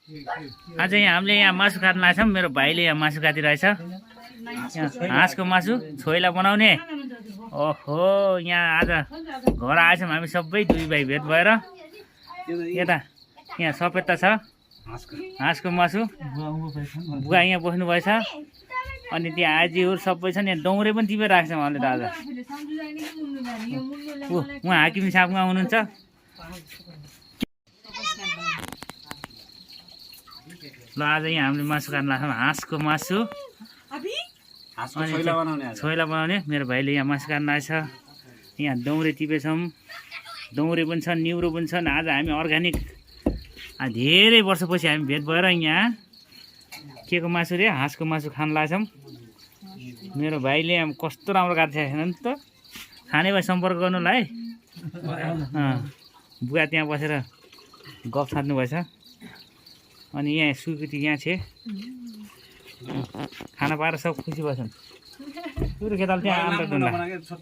आज यहाँ हामीले यहाँ मासु काट्न लागेको छौँ। मेरो भाइले यहाँ मासु काटिरहेछ। यहाँ हाँसको मासु छोइला बनाउने। ओहो यहाँ आज घर आएछौँ हामी सबै दुई भाइ भेट भएर। यता यहाँ सपेता छ हाँसको मासु। बुवा यहाँ बस्नुभएछ। अनि त्यहाँ आजीहरू सबै छन्। यहाँ दौरे पनि टिपेर राख्छ उहाँले त आज। उहाँ हाकिम साहबमा हुनुहुन्छ। ल आज यहाँ हामीले मासु काट्न लाग्छौँ हाँसको मासु। छोइला बनाउने। मेरो भाइले यहाँ मासु काट्न आएछ। यहाँ दौरे टिपेछौँ। दौरे पनि छन् निउरो पनि छन्। आज हामी अर्ग्यानिक धेरै वर्षपछि हामी भेट भएर यहाँ के को मासु रे हाँसको मासु खान लाग्छौँ। मेरो भाइले कस्तो राम्रो काटिरहेको छैन नि त। खाने भए सम्पर्क गर्नु ल है। बुवा त्यहाँ बसेर गफ छाड्नु भएछ। अनि यहाँ स्वीकृति यहाँ छ। खाना पाएर सब खुसी भएछन्। सुरु खेताल त्यहाँ आन्दा